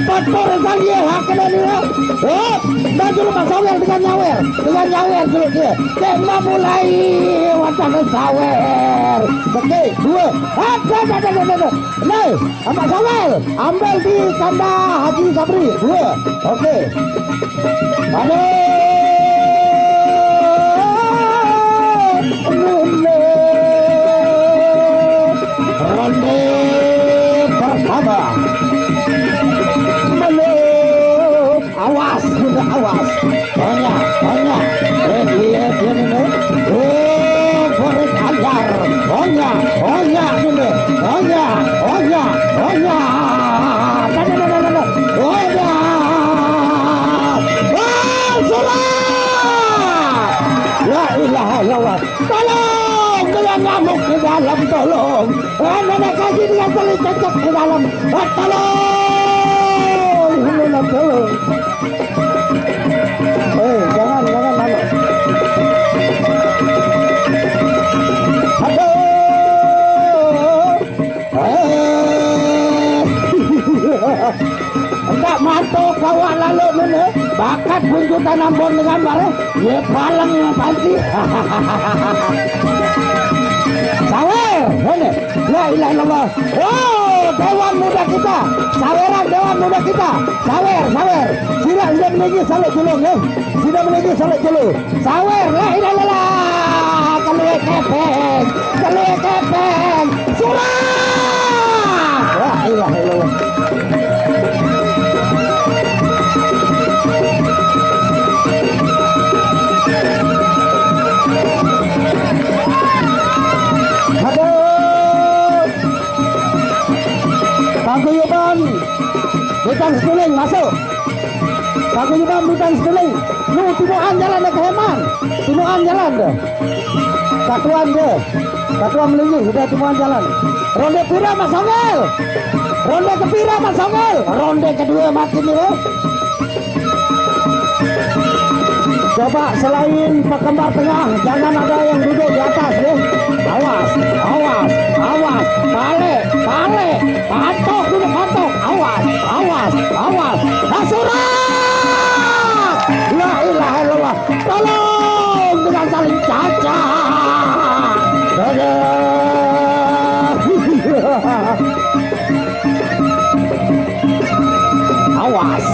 Betul sang dia hak kena dia. Dan dulu Mas Sawer dengan nyawer dulu dia. Tema mulai wacana sawer. Oke, dua. Ada. Nah, Mas Sawer ambil di kanda Haji Sabri. Dua. Oke. Aduh. Ronde pertama. Awas, awas. Banyak. Dia ini. Korek ajar. Banyak ini. Banyak. La ilaha illallah. Tolong dengan ngamuk di dalam, tolong. Nenek kaji dengan telit cecek di dalam. Tolong. Tolong. Jangan ngamuk. Aduh. Enggak matok kawak lalu mana bakat buntutan Ambon dengan bare ye palang panci. Sawer ini la ilaha illallah. Oh dewan muda kita saweran dewan muda kita sawer sudah meninggi salut dulu ya sudah meninggi salut dulu sawer la ilaha illallah kalau kepeng surat la ilaha illallah. Paguyuban Bintang Sepiling masuk. Paguyuban Bintang Sepiling. Lu timuan jalan ke Heman. Timuan jalan deh. Satuan deh. Satuan melinggi udah timuan jalan. Ronde pira Mas Songel. Ronde kepira Mas Songel. Ronde kedua makin ini. Coba selain Pekembar Tengah jangan ada yang duduk di atas deh. Awas. Pale. Patok duduk patok. Awas. Surat. La ilaha illallah. Tolong dengan saling caca. Awas.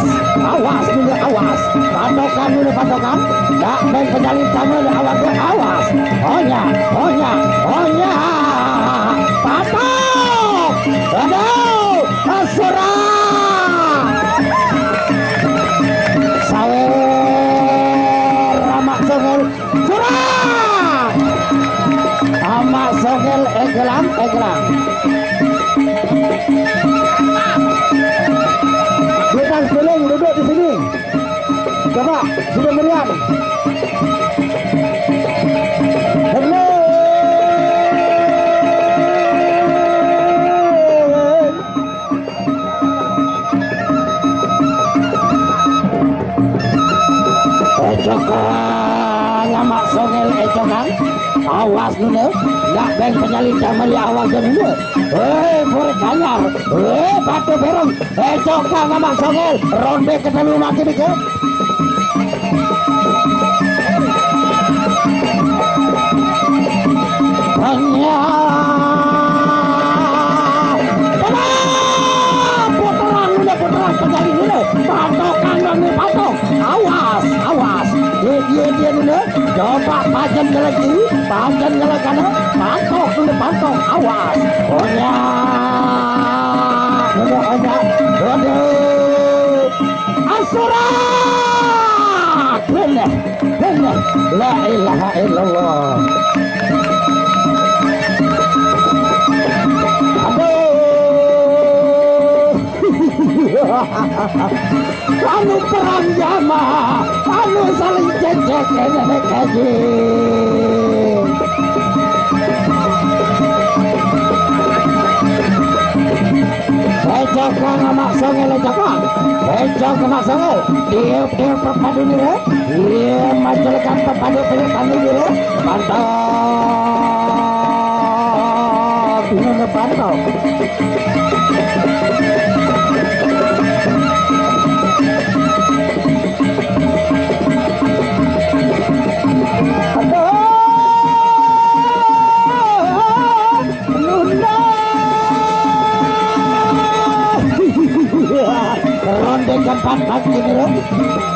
Patokan. Tak main pejalin sama awas. Onya. Patok. Aduh. Surat. Sawer. Amak Songel. Surat. Amak Songel egelang. Bintang Sepiling duduk di sini. Coba sudah meriam. Hello. Ecokan Amak Songel ecokan. Awas dulu. Nggak beng penyalin jamali awas dulu. Borek kanyar. Batu berong. Ecokan Amak Songel. Ronde ketelu makin ke. Puteran penyalin dulu. Patokan dong patok. Awas. Dia dulu. Coba pajan gelak kiri, pajan gelak kanan. Patok dulu. Awas. Onya. Asurat. Benar. La ilaha illallah. Anu perang jama, anu saling cecek nenek kaji. Ecokan Amak Songel ecokan. Ecokan Amak Songel. Dia perpadu ni re. Dia majalkan perpadu penyelesaian ni re. Mantap. Ini pantau. tempat lagi nih.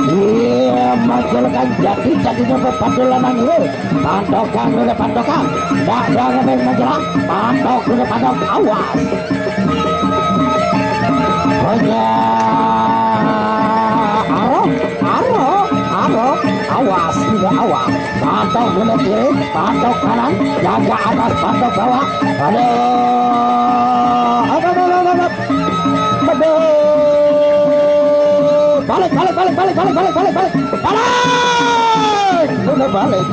Iya majukan jadi pepatulan nih. Pantokan udah pantokan. Dak ngebeng majalah. Pantok udah pantok awas. Hanya aro awas juga awas. Pantok udah kiri, pantok kanan, jaga atas, pantok bawah. Aduh, balik udah balik.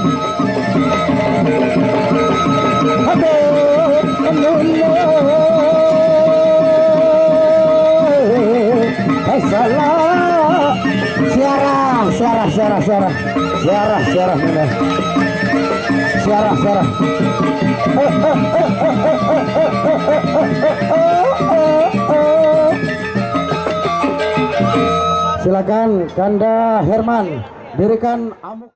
Salah siarah silakan Kanda Herman dirikan amuk.